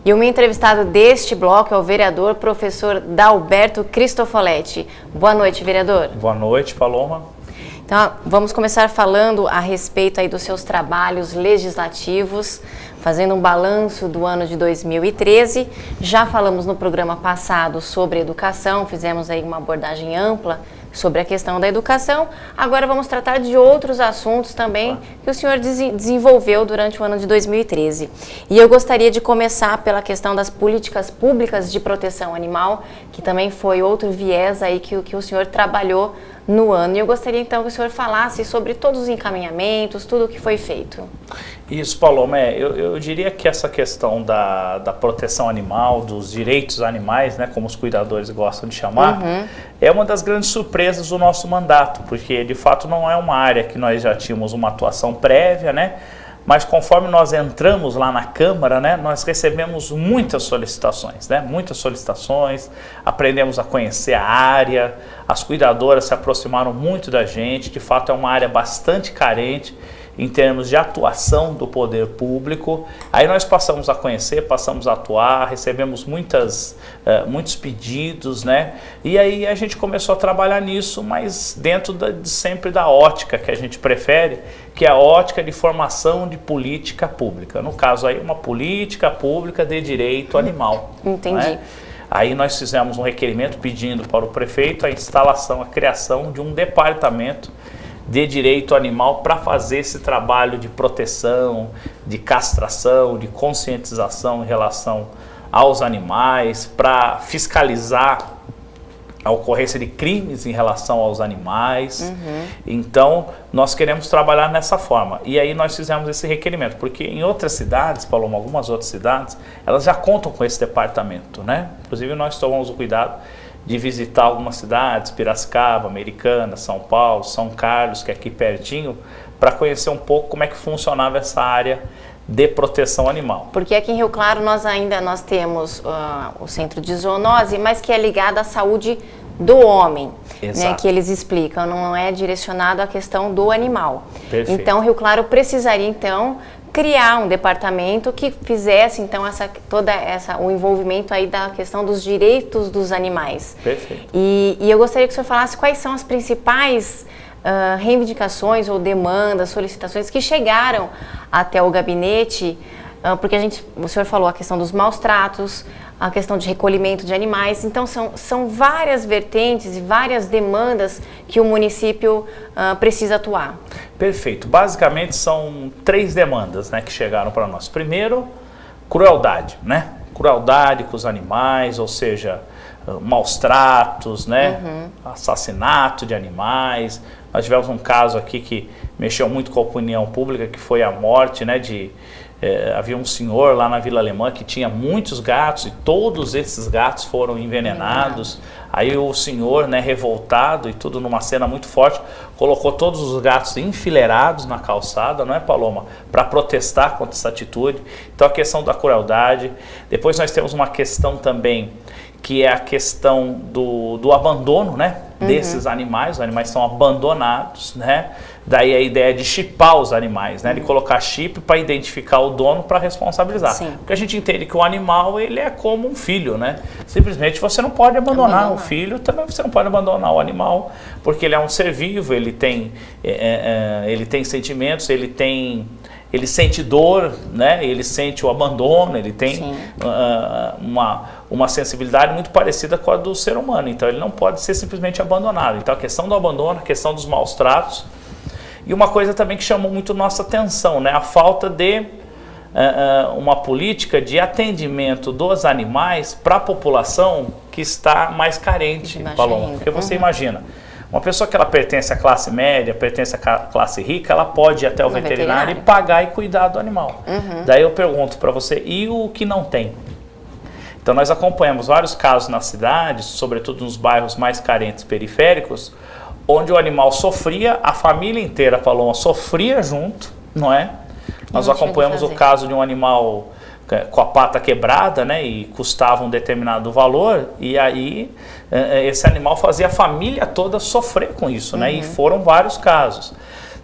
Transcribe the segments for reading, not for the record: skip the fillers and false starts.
E o meu entrevistado deste bloco é o vereador professor Dalberto Cristofoletti. Boa noite, vereador. Boa noite, Paloma. Então, vamos começar falando a respeito aí dos seus trabalhos legislativos, fazendo um balanço do ano de 2013. Já falamos no programa passado sobre educação, fizemos aí uma abordagem ampla sobre a questão da educação. Agora vamos tratar de outros assuntos também que o senhor desenvolveu durante o ano de 2013. E eu gostaria de começar pela questão das políticas públicas de proteção animal, que também foi outro viés aí que o senhor trabalhou no ano. E eu gostaria então que o senhor falasse sobre todos os encaminhamentos, tudo o que foi feito. Isso, Paloma, eu diria que essa questão da proteção animal, dos direitos animais, né, como os cuidadores gostam de chamar, é uma das grandes surpresas do nosso mandato, porque de fato não é uma área que nós já tínhamos uma atuação prévia, né? Mas conforme nós entramos lá na Câmara, né, nós recebemos muitas solicitações, né? Muitas solicitações, aprendemos a conhecer a área, as cuidadoras se aproximaram muito da gente, de fato é uma área bastante carente em termos de atuação do poder público. Aí nós passamos a conhecer, passamos a atuar, recebemos muitos pedidos, né? E aí a gente começou a trabalhar nisso, mas dentro sempre da ótica que a gente prefere, que é a ótica de formação de política pública. No caso aí, uma política pública de direito animal. Entendi. Né? Aí nós fizemos um requerimento pedindo para o prefeito a instalação, a criação de um departamento de direito animal para fazer esse trabalho de proteção, de castração, de conscientização em relação aos animais, para fiscalizar a ocorrência de crimes em relação aos animais. Então, nós queremos trabalhar nessa forma. E aí nós fizemos esse requerimento, porque em outras cidades, Paloma, algumas outras cidades, elas já contam com esse departamento, né? Inclusive nós tomamos o cuidado de visitar algumas cidades, Piracicaba, Americana, São Paulo, São Carlos, que é aqui pertinho, para conhecer um pouco como é que funcionava essa área de proteção animal. Porque aqui em Rio Claro nós temos o centro de zoonose, mas que é ligado à saúde do homem, né, que eles explicam, não é direcionado à questão do animal. Perfeito. Então Rio Claro precisaria então criar um departamento que fizesse então o envolvimento aí da questão dos direitos dos animais. Perfeito. E eu gostaria que o senhor falasse quais são as principais reivindicações ou demandas, solicitações que chegaram até o gabinete, porque o senhor falou a questão dos maus tratos, a questão de recolhimento de animais, então são várias vertentes e várias demandas que o município precisa atuar. Perfeito. Basicamente são 3 demandas, né, que chegaram para nós. Primeiro, crueldade, né? Crueldade com os animais, ou seja, maus tratos, né? Assassinato de animais. Nós tivemos um caso aqui que mexeu muito com a opinião pública, que foi a morte, né, havia um senhor lá na Vila Alemã que tinha muitos gatos e todos esses gatos foram envenenados. Aí o senhor, né, revoltado e tudo numa cena muito forte, colocou todos os gatos enfileirados na calçada, não é, Paloma? Para protestar contra essa atitude. Então a questão da crueldade. Depois nós temos uma questão também, que é a questão do abandono, né, desses animais. Os animais são abandonados, né? Daí a ideia de chipar os animais, né? De colocar chip para identificar o dono, para responsabilizar. Sim. Porque a gente entende que o animal, ele é como um filho, né? Simplesmente você não pode abandonar o filho, também você não pode abandonar o animal, porque ele é um ser vivo, ele tem sentimentos, ele sente dor, né? Ele sente o abandono, ele tem uma sensibilidade muito parecida com a do ser humano. Então ele não pode ser simplesmente abandonado. Então a questão do abandono, a questão dos maus tratos. E uma coisa também que chamou muito nossa atenção, né? A falta de uma política de atendimento dos animais para a população que está mais carente, Paloma. Porque você imagina, uma pessoa que ela pertence à classe média, pertence à classe rica, ela pode ir até o veterinário e pagar e cuidar do animal. Daí eu pergunto para você, e o que não tem? Então nós acompanhamos vários casos nas cidades, sobretudo nos bairros mais carentes periféricos, onde o animal sofria, a família inteira, Paloma, sofria junto, não é? Nós acompanhamos o caso de um animal com a pata quebrada, né, e custava um determinado valor, e aí esse animal fazia a família toda sofrer com isso, né, e foram vários casos.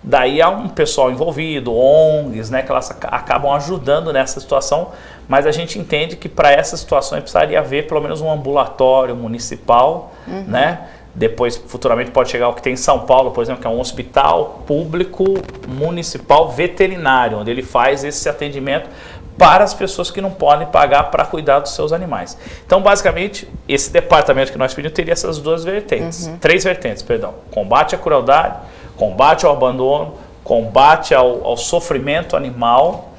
Daí há um pessoal envolvido, ONGs, né, que elas acabam ajudando nessa situação, mas a gente entende que para essas situações precisaria haver pelo menos um ambulatório municipal, né? Depois, futuramente, pode chegar o que tem em São Paulo, por exemplo, que é um hospital público municipal veterinário, onde ele faz esse atendimento para as pessoas que não podem pagar para cuidar dos seus animais. Então, basicamente, esse departamento que nós pedimos teria essas duas vertentes, três vertentes, perdão. Combate à crueldade, combate ao abandono, combate ao sofrimento animal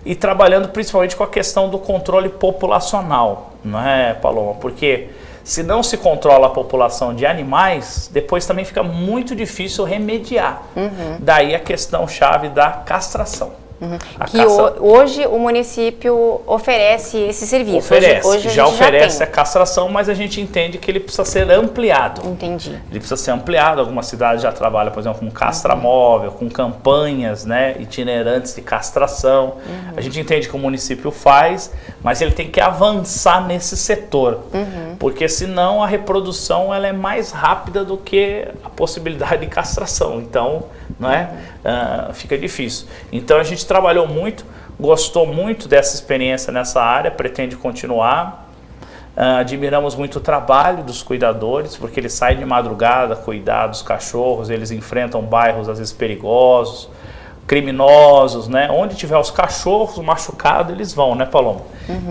e trabalhando principalmente com a questão do controle populacional, não é, Paloma? Porque se não se controla a população de animais, depois também fica muito difícil remediar. Daí a questão chave da castração. Hoje o município oferece esse serviço. Oferece, hoje já oferece a castração, mas a gente entende que ele precisa ser ampliado. Entendi. Ele precisa ser ampliado. Algumas cidades já trabalham, por exemplo, com castramóvel, com campanhas, né, itinerantes de castração. A gente entende que o município faz, mas ele tem que avançar nesse setor, porque senão a reprodução ela é mais rápida do que a possibilidade de castração. Então, não é? Fica difícil. Então a gente trabalhou muito, gostou muito dessa experiência nessa área, pretende continuar. Admiramos muito o trabalho dos cuidadores, porque eles saem de madrugada cuidar dos cachorros, eles enfrentam bairros às vezes perigosos, criminosos, né? Onde tiver os cachorros machucados, eles vão, né, Paloma?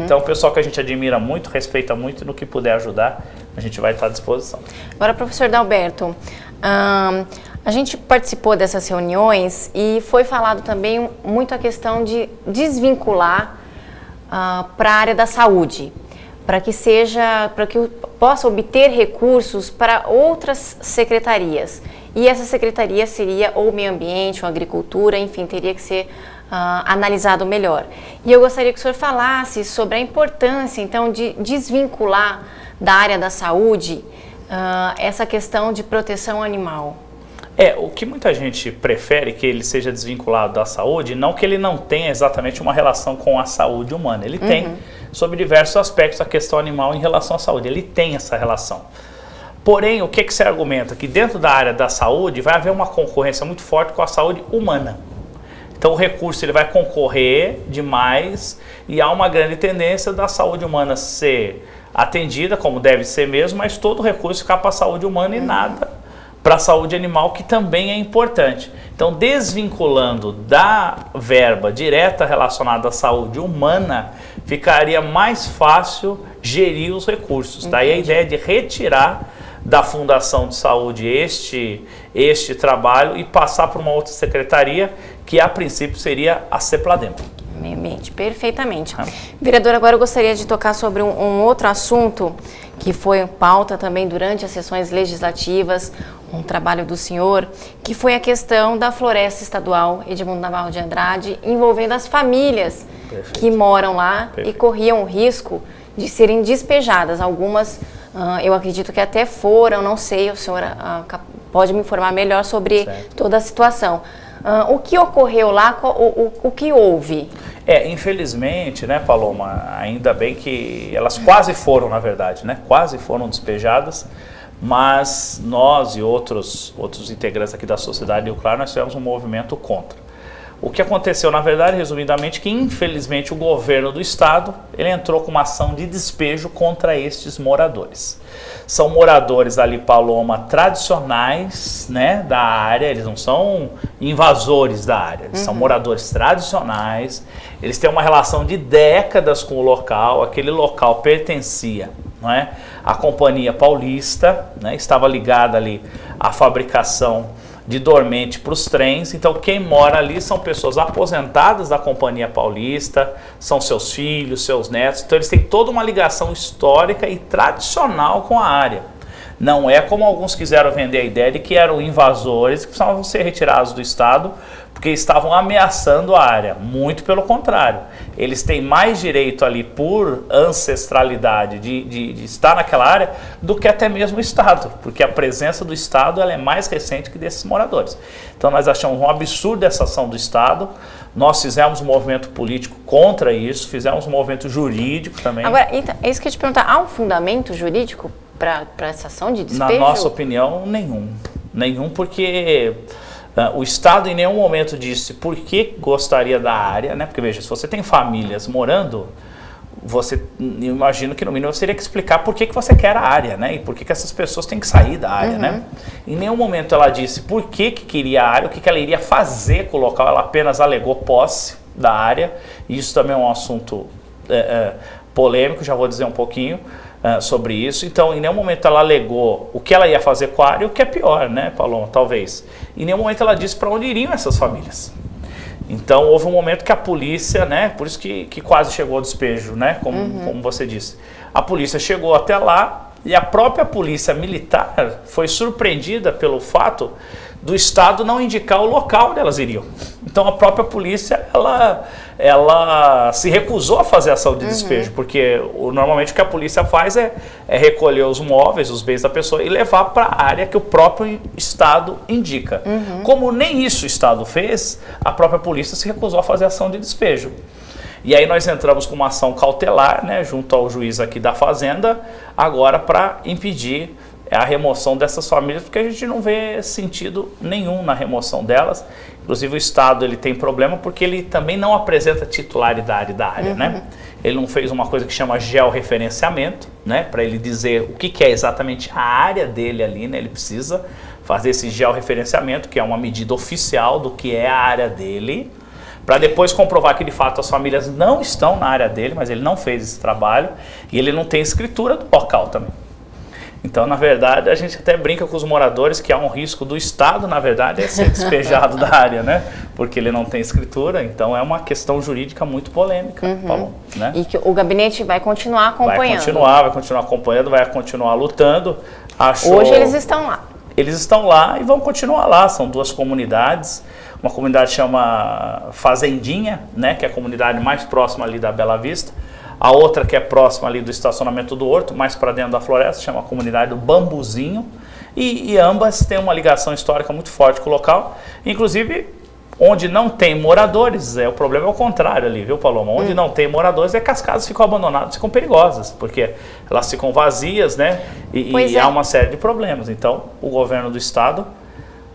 Então, o pessoal que a gente admira muito, respeita muito, no que puder ajudar, a gente vai estar à disposição. Agora, professor Dalberto, a gente participou dessas reuniões e foi falado também muito a questão de desvincular para a área da saúde, para que possa obter recursos para outras secretarias. E essa secretaria seria ou meio ambiente, ou agricultura, enfim, teria que ser analisado melhor. E eu gostaria que o senhor falasse sobre a importância, então, de desvincular da área da saúde essa questão de proteção animal. O que muita gente prefere que ele seja desvinculado da saúde, não que ele não tenha exatamente uma relação com a saúde humana. Ele tem, sobre diversos aspectos, a questão animal em relação à saúde. Ele tem essa relação. Porém, o que se argumenta? Que dentro da área da saúde vai haver uma concorrência muito forte com a saúde humana. Então o recurso ele vai concorrer demais e há uma grande tendência da saúde humana ser atendida, como deve ser mesmo, mas todo o recurso ficar para a saúde humana e nada para a saúde animal, que também é importante. Então, desvinculando da verba direta relacionada à saúde humana, ficaria mais fácil gerir os recursos. Daí a ideia de retirar da Fundação de Saúde este trabalho e passar para uma outra secretaria, que a princípio seria a CEPLADEM. Meio ambiente, perfeitamente. Vereador, agora eu gostaria de tocar sobre um outro assunto que foi pauta também durante as sessões legislativas, um trabalho do senhor, que foi a questão da floresta estadual Edmundo Navarro de Andrade, envolvendo as famílias que moram lá e corriam o risco de serem despejadas. Algumas, eu acredito que até foram, não sei, o senhor pode me informar melhor sobre toda a situação. O que ocorreu lá, o que houve? Infelizmente, né, Paloma, ainda bem que elas quase foram, na verdade, né, quase foram despejadas, mas nós e outros integrantes aqui da sociedade, e o Claro, nós tivemos um movimento contra. O que aconteceu, na verdade, resumidamente, que infelizmente o governo do estado, ele entrou com uma ação de despejo contra estes moradores. São moradores ali, Paloma, tradicionais, né, da área, eles não são invasores da área, eles são moradores tradicionais, eles têm uma relação de décadas com o local, aquele local pertencia, não é, à Companhia Paulista, né, estava ligada ali à fabricação de dormente para os trens. Então quem mora ali são pessoas aposentadas da Companhia Paulista, são seus filhos, seus netos, então eles têm toda uma ligação histórica e tradicional com a área. Não é como alguns quiseram vender a ideia de que eram invasores que precisavam ser retirados do estado porque estavam ameaçando a área. Muito pelo contrário, eles têm mais direito ali por ancestralidade de estar naquela área do que até mesmo o estado, porque a presença do estado ela é mais recente que desses moradores. Então nós achamos um absurdo essa ação do estado. Nós fizemos um movimento político contra isso, fizemos um movimento jurídico também. Agora, é isso que eu ia te perguntar, há um fundamento jurídico para essa ação de despejo? Na nossa opinião, nenhum. Nenhum, porque O Estado em nenhum momento disse por que gostaria da área, né? Porque veja, se você tem famílias morando, você, eu imagino que no mínimo você teria que explicar por que você quer a área, né? E por que essas pessoas têm que sair da área, né? Em nenhum momento ela disse por que queria a área, o que ela iria fazer com o local, ela apenas alegou posse da área. E isso também é um assunto polêmico, já vou dizer um pouquinho sobre isso. Então, em nenhum momento ela alegou o que ela ia fazer com a área, o que é pior, né, Paloma, talvez. Em nenhum momento ela disse para onde iriam essas famílias. Então, houve um momento que a polícia, né, por isso que quase chegou ao despejo, né, como você disse. A polícia chegou até lá e a própria polícia militar foi surpreendida pelo fato do Estado não indicar o local onde elas iriam. Então, a própria polícia, ela se recusou a fazer ação de despejo, porque normalmente o que a polícia faz é recolher os móveis, os bens da pessoa e levar para a área que o próprio Estado indica. Como nem isso o Estado fez, a própria polícia se recusou a fazer ação de despejo. E aí nós entramos com uma ação cautelar, né, junto ao juiz aqui da Fazenda, agora para impedir a remoção dessas famílias, porque a gente não vê sentido nenhum na remoção delas. Inclusive o Estado ele tem problema porque ele também não apresenta titularidade da área, né? Ele não fez uma coisa que chama georreferenciamento, né? Para ele dizer o que é exatamente a área dele ali, né? Ele precisa fazer esse georreferenciamento, que é uma medida oficial do que é a área dele, para depois comprovar que de fato as famílias não estão na área dele, mas ele não fez esse trabalho e ele não tem escritura do local também. Então, na verdade, a gente até brinca com os moradores que há um risco do Estado, na verdade, é ser despejado da área, né? Porque ele não tem escritura, então é uma questão jurídica muito polêmica, Paulo, né? E que o gabinete vai continuar acompanhando. Vai continuar acompanhando, vai continuar lutando. Hoje eles estão lá. Eles estão lá e vão continuar lá, são duas comunidades. Uma comunidade chama Fazendinha, né? Que é a comunidade mais próxima ali da Bela Vista. A outra que é próxima ali do estacionamento do Horto, mais para dentro da floresta, chama a comunidade do Bambuzinho. E ambas têm uma ligação histórica muito forte com o local. Inclusive, onde não tem moradores, o problema é o contrário ali, viu, Paloma? Onde não tem moradores é que as casas ficam abandonadas, ficam perigosas, porque elas ficam vazias, né? E há uma série de problemas. Então, o governo do Estado,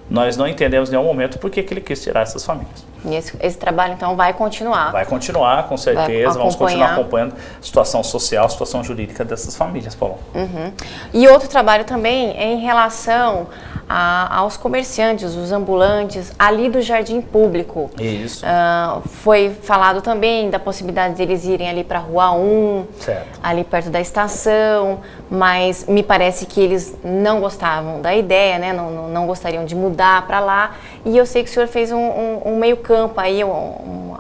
nós não entendemos em nenhum momento por que ele quis tirar essas famílias. E esse trabalho, então, vai continuar? Vai continuar, com certeza. Vamos continuar acompanhando a situação social, a situação jurídica dessas famílias, Paulo. E outro trabalho também é em relação aos comerciantes, os ambulantes, ali do Jardim Público. Isso. Foi falado também da possibilidade deles irem ali para a Rua 1, certo, ali perto da estação, mas me parece que eles não gostavam da ideia, né? Não gostariam de mudar para lá. E eu sei que o senhor fez um meio campo aí,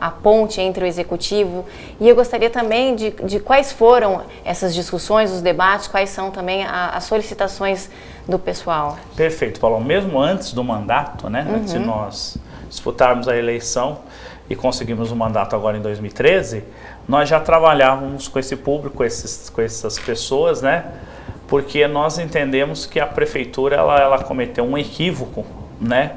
a ponte entre o executivo, e eu gostaria também de quais foram essas discussões, os debates, quais são também as solicitações do pessoal. Perfeito, Paulo. Mesmo antes do mandato, né, antes de nós disputarmos a eleição e conseguimos o mandato agora em 2013, nós já trabalhávamos com esse público, com essas pessoas, né, porque nós entendemos que a prefeitura ela cometeu um equívoco, né,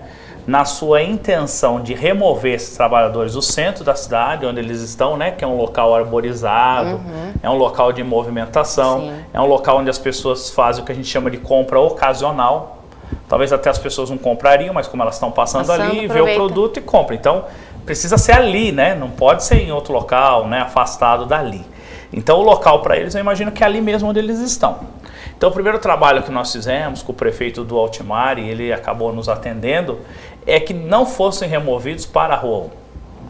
na sua intenção de remover esses trabalhadores do centro da cidade, onde eles estão, né, que é um local arborizado, é um local de movimentação, sim, é um local onde as pessoas fazem o que a gente chama de compra ocasional. Talvez até as pessoas não comprariam, mas como elas estão passando ali, vê o produto e compra. Então, precisa ser ali, né? Não pode ser em outro local, né, afastado dali. Então, o local para eles, eu imagino que é ali mesmo onde eles estão. Então, o primeiro trabalho que nós fizemos com o prefeito do Altimar, e ele acabou nos atendendo, é que não fossem removidos para a Rua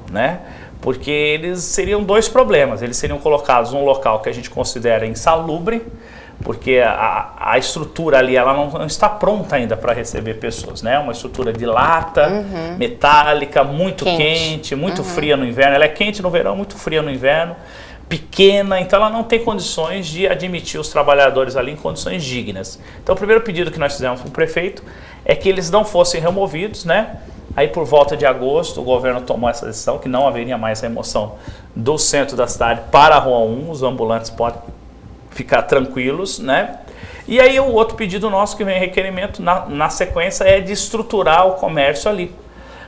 1, né? Porque eles seriam dois problemas. Eles seriam colocados num local que a gente considera insalubre, porque a estrutura ali ela não está pronta ainda para receber pessoas, né? Uma estrutura de lata, metálica, muito quente, muito fria no inverno. Ela é quente no verão, muito fria no inverno, pequena, então ela não tem condições de admitir os trabalhadores ali em condições dignas. Então o primeiro pedido que nós fizemos para o prefeito é que eles não fossem removidos, né? Aí por volta de agosto o governo tomou essa decisão que não haveria mais remoção do centro da cidade para a Rua 1, os ambulantes podem ficar tranquilos, né? E aí o outro pedido nosso que vem em requerimento na sequência é de estruturar o comércio ali.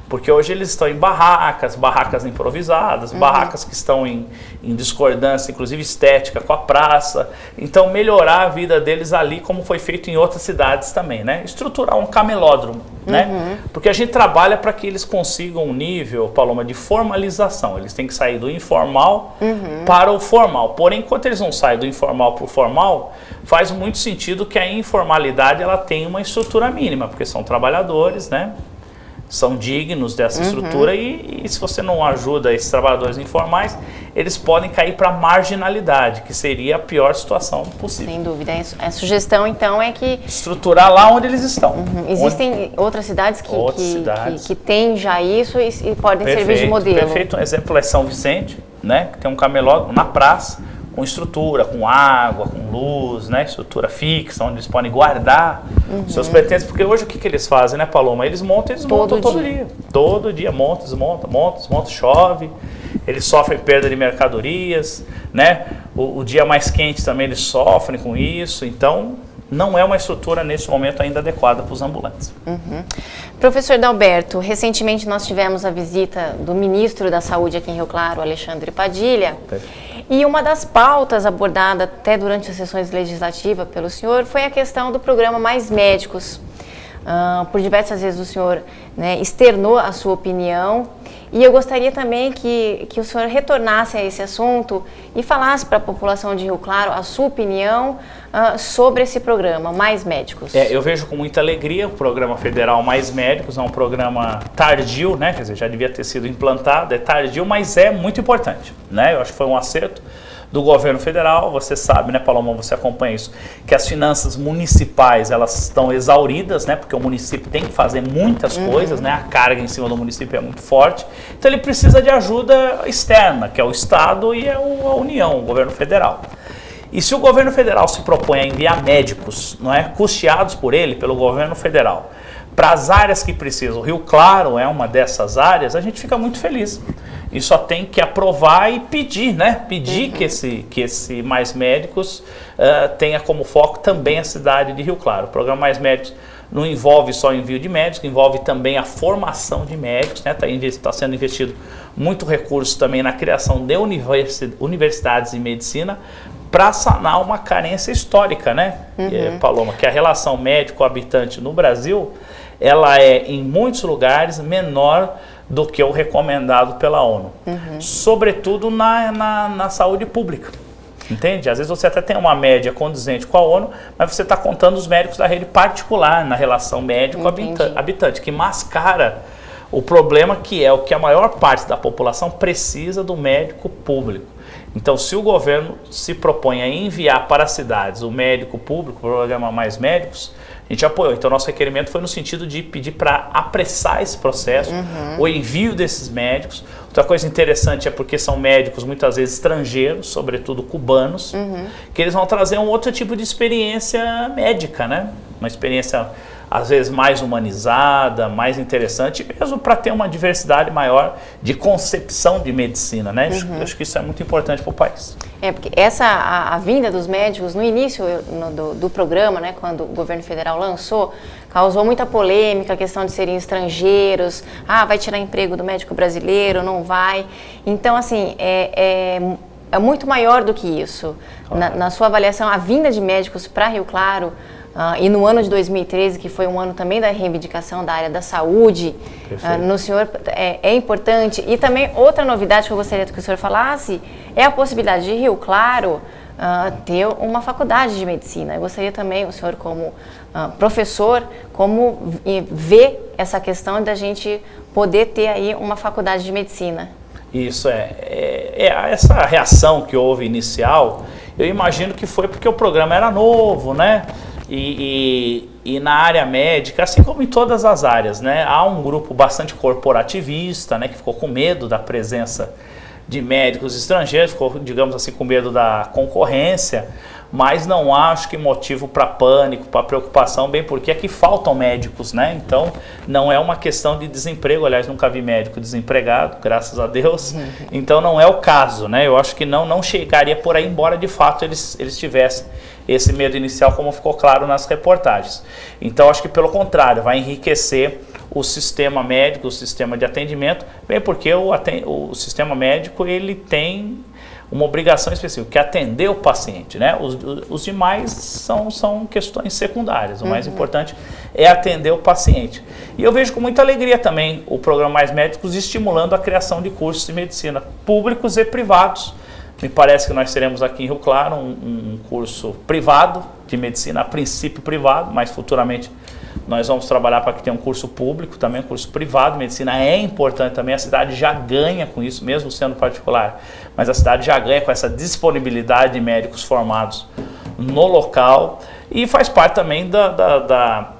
Porque hoje eles estão em barracas improvisadas, barracas que estão em discordância, inclusive estética, com a praça. Então, melhorar a vida deles ali, como foi feito em outras cidades também, né? Estruturar um camelódromo, né? Porque a gente trabalha para que eles consigam um nível, Paloma, de formalização. Eles têm que sair do informal para o formal. Porém, enquanto eles não saem do informal para o formal, faz muito sentido que a informalidade ela tenha uma estrutura mínima, porque são trabalhadores, né? São dignos dessa estrutura e se você não ajuda esses trabalhadores informais, eles podem cair para a marginalidade, que seria a pior situação possível. Sem dúvida. A sugestão, então, é que... estruturar lá onde eles estão. Existem outras cidades que têm já isso e podem servir de modelo. Perfeito. Um exemplo é São Vicente, né, que tem um camelódromo na praça, com estrutura, com água, com luz, né? Estrutura fixa, onde eles podem guardar seus pertences. Porque hoje o que eles fazem, né, Paloma? Eles montam todo dia. Todo dia montam, desmontam, chove. Eles sofrem perda de mercadorias, né? O dia mais quente também eles sofrem com isso. Então, não é uma estrutura nesse momento ainda adequada para os ambulantes. Professor Dalberto, recentemente nós tivemos a visita do ministro da Saúde aqui em Rio Claro, Alexandre Padilha. E uma das pautas abordada até durante as sessões legislativas pelo senhor foi a questão do programa Mais Médicos. Por diversas vezes o senhor, né, externou a sua opinião e eu gostaria também que o senhor retornasse a esse assunto e falasse para a população de Rio Claro a sua opinião sobre esse programa Mais Médicos. Eu vejo com muita alegria o programa federal Mais Médicos, é um programa tardio, né? Quer dizer, já devia ter sido implantado, é tardio, mas é muito importante, né? Eu acho que foi um acerto do governo federal. Você sabe, né, Paloma, você acompanha isso, que as finanças municipais, elas estão exauridas, né, porque o município tem que fazer muitas coisas, né, a carga em cima do município é muito forte, então ele precisa de ajuda externa, que é o Estado e a União, o governo federal. E se o governo federal se propõe a enviar médicos, não é, custeados por ele, pelo governo federal, para as áreas que precisam, o Rio Claro é uma dessas áreas, a gente fica muito feliz. E só tem que aprovar e pedir, né? Pedir que esse Mais Médicos tenha como foco também a cidade de Rio Claro. O programa Mais Médicos não envolve só o envio de médicos, envolve também a formação de médicos, né? Tá sendo investido muito recurso também na criação de universidades de medicina para sanar uma carência histórica, né, Paloma? Que a relação médico-habitante no Brasil, ela é, em muitos lugares, menor do que o recomendado pela ONU. Sobretudo na saúde pública. Entende? Às vezes você até tem uma média condizente com a ONU, mas você está contando os médicos da rede particular na relação médico-habitante, que mascara o problema que é o que a maior parte da população precisa do médico público. Então, se o governo se propõe a enviar para as cidades o médico público, o programa Mais Médicos, a gente apoiou. Então, nosso requerimento foi no sentido de pedir para apressar esse processo, o envio desses médicos. Outra coisa interessante é porque são médicos muitas vezes estrangeiros, sobretudo cubanos, que eles vão trazer um outro tipo de experiência médica, né? Uma experiência às vezes mais humanizada, mais interessante, mesmo para ter uma diversidade maior de concepção de medicina, né? Acho que isso é muito importante para o país. Porque a vinda dos médicos, no início do programa, né, quando o governo federal lançou, causou muita polêmica, a questão de serem estrangeiros, vai tirar emprego do médico brasileiro, não vai. Então, assim, é muito maior do que isso. Claro. Na sua avaliação, a vinda de médicos para Rio Claro, e no ano de 2013, que foi um ano também da reivindicação da área da saúde, no senhor é importante. E também outra novidade que eu gostaria que o senhor falasse é a possibilidade de Rio Claro ter uma faculdade de medicina. Eu gostaria também, o senhor como professor, como vê essa questão da gente poder ter aí uma faculdade de medicina. Isso essa reação que houve inicial, eu imagino que foi porque o programa era novo, né? E na área médica, assim como em todas as áreas, né, há um grupo bastante corporativista, né, que ficou com medo da presença de médicos estrangeiros, ficou, digamos assim, com medo da concorrência, mas não acho que motivo para pânico, para preocupação, bem porque é que faltam médicos, né? Então não é uma questão de desemprego, aliás, nunca vi médico desempregado, graças a Deus, então não é o caso, né? Eu acho que não chegaria por aí, embora de fato eles tivessem esse medo inicial, como ficou claro nas reportagens. Então acho que pelo contrário, vai enriquecer o sistema médico, o sistema de atendimento, bem porque o sistema médico ele tem uma obrigação específica, que é atender o paciente, né? Os demais são questões secundárias, o mais importante é atender o paciente. E eu vejo com muita alegria também o programa Mais Médicos estimulando a criação de cursos de medicina públicos e privados. Me parece que nós teremos aqui em Rio Claro um curso privado de medicina, a princípio privado, mas futuramente nós vamos trabalhar para que tenha um curso público, também um curso privado de medicina. É importante também, a cidade já ganha com isso, mesmo sendo particular, mas a cidade já ganha com essa disponibilidade de médicos formados no local e faz parte também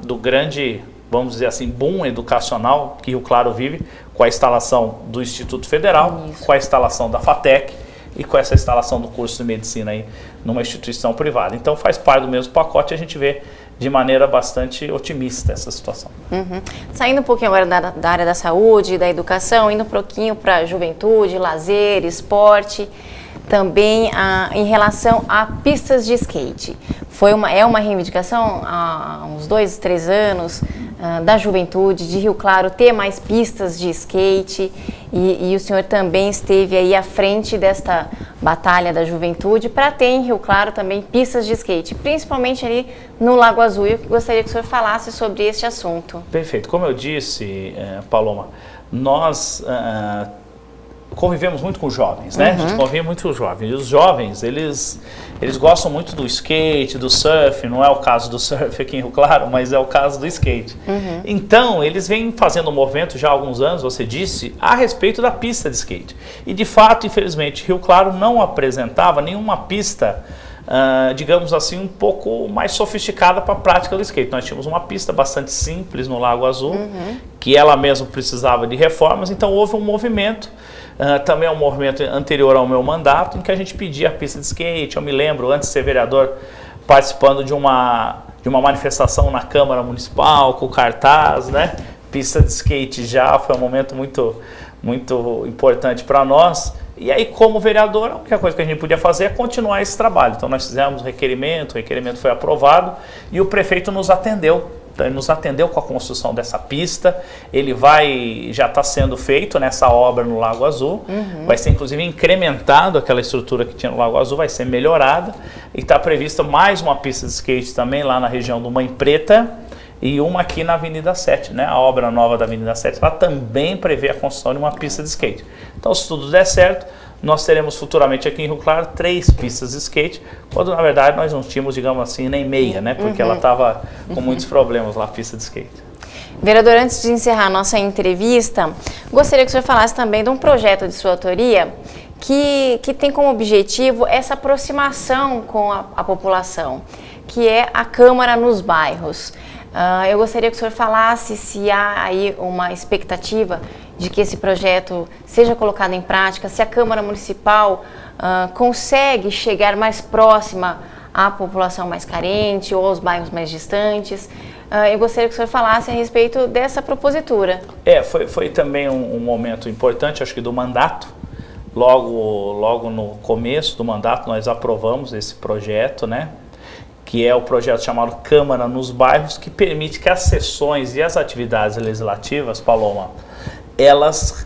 do grande, vamos dizer assim, boom educacional que Rio Claro vive com a instalação do Instituto Federal, com a instalação da FATEC e com essa instalação do curso de medicina aí numa instituição privada. Então faz parte do mesmo pacote, a gente vê de maneira bastante otimista essa situação. Saindo um pouquinho agora da área da saúde, da educação, indo um pouquinho para a juventude, lazer, esporte, também em relação a pistas de skate. É uma reivindicação há uns 2, 3 anos da juventude de Rio Claro ter mais pistas de skate e o senhor também esteve aí à frente desta batalha da juventude para ter em Rio Claro também pistas de skate, principalmente ali no Lago Azul. Eu gostaria que o senhor falasse sobre este assunto. Perfeito. Como eu disse, Paloma, nós convivemos muito com jovens, né? A gente convive muito com os jovens. E os jovens, eles gostam muito do skate, do surf. Não é o caso do surf aqui em Rio Claro, mas é o caso do skate. Então, eles vêm fazendo um movimento já há alguns anos, você disse, a respeito da pista de skate. E, de fato, infelizmente, Rio Claro não apresentava nenhuma pista, digamos assim, um pouco mais sofisticada para a prática do skate. Nós tínhamos uma pista bastante simples no Lago Azul, que ela mesma precisava de reformas, então houve um movimento. Também é um movimento anterior ao meu mandato, em que a gente pedia a pista de skate. Eu me lembro, antes de ser vereador, participando de uma manifestação na Câmara Municipal, com cartaz, né? Pista de skate já, foi um momento muito, muito importante para nós. E aí, como vereador, a única coisa que a gente podia fazer é continuar esse trabalho. Então, nós fizemos o requerimento foi aprovado e o prefeito nos atendeu. Então, ele nos atendeu com a construção dessa pista. Já está sendo feito nessa obra no Lago Azul. Vai ser, inclusive, incrementado aquela estrutura que tinha no Lago Azul, vai ser melhorada. E está prevista mais uma pista de skate também lá na região do Mãe Preta e uma aqui na Avenida 7, né? A obra nova da Avenida 7, ela também prevê a construção de uma pista de skate. Então, se tudo der certo, nós teremos futuramente aqui em Rio Claro 3 pistas de skate, quando na verdade nós não tínhamos, digamos assim, nem meia, né? Porque ela estava com muitos problemas lá, a pista de skate. Vereador, antes de encerrar a nossa entrevista, gostaria que o senhor falasse também de um projeto de sua autoria que tem como objetivo essa aproximação com a população, que é a Câmara nos bairros. Eu gostaria que o senhor falasse se há aí uma expectativa de que esse projeto seja colocado em prática, se a Câmara Municipal consegue chegar mais próxima à população mais carente ou aos bairros mais distantes. Eu gostaria que o senhor falasse a respeito dessa propositura. Foi também um momento importante, acho que do mandato. Logo no começo do mandato nós aprovamos esse projeto, né? Que é o projeto chamado Câmara nos Bairros, que permite que as sessões e as atividades legislativas, Paloma, elas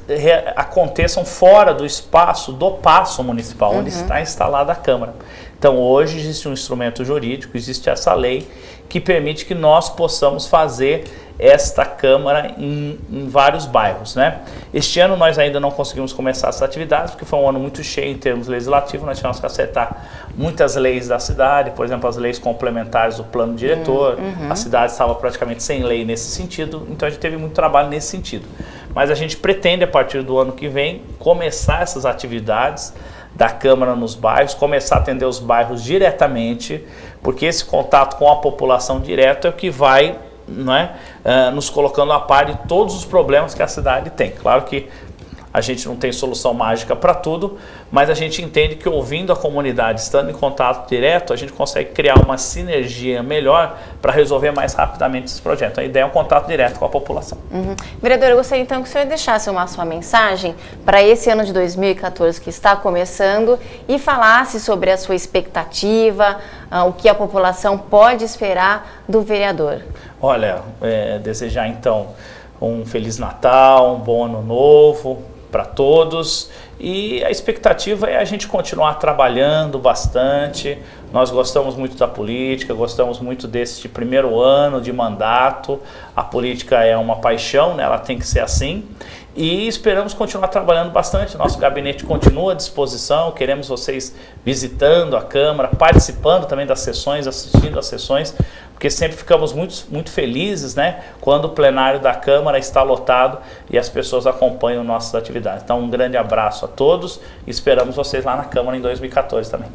aconteçam fora do espaço do Paço Municipal, onde está instalada a Câmara. Então, hoje existe um instrumento jurídico, existe essa lei que permite que nós possamos fazer esta Câmara em vários bairros, né? Este ano nós ainda não conseguimos começar essas atividades, porque foi um ano muito cheio em termos legislativos, nós tivemos que acertar muitas leis da cidade, por exemplo, as leis complementares do plano diretor, a cidade estava praticamente sem lei nesse sentido, então a gente teve muito trabalho nesse sentido. Mas a gente pretende, a partir do ano que vem, começar essas atividades da Câmara nos bairros, começar a atender os bairros diretamente, porque esse contato com a população direto é o que vai, não é, nos colocando a par de todos os problemas que a cidade tem. Claro que a gente não tem solução mágica para tudo, mas a gente entende que ouvindo a comunidade, estando em contato direto, a gente consegue criar uma sinergia melhor para resolver mais rapidamente esses projetos. A ideia é um contato direto com a população. Vereador, eu gostaria então que o senhor deixasse uma sua mensagem para esse ano de 2014 que está começando e falasse sobre a sua expectativa, o que a população pode esperar do vereador. Olha, desejar então um Feliz Natal, um bom Ano Novo para todos, e a expectativa é a gente continuar trabalhando bastante. Nós gostamos muito da política, gostamos muito desse primeiro ano de mandato. A política é uma paixão, né? Ela tem que ser assim, e esperamos continuar trabalhando bastante. Nosso gabinete continua à disposição, queremos vocês visitando a Câmara, participando também das sessões, assistindo às sessões, porque sempre ficamos muito felizes, né, quando o plenário da Câmara está lotado e as pessoas acompanham nossas atividades. Então, um grande abraço a todos e esperamos vocês lá na Câmara em 2014 também.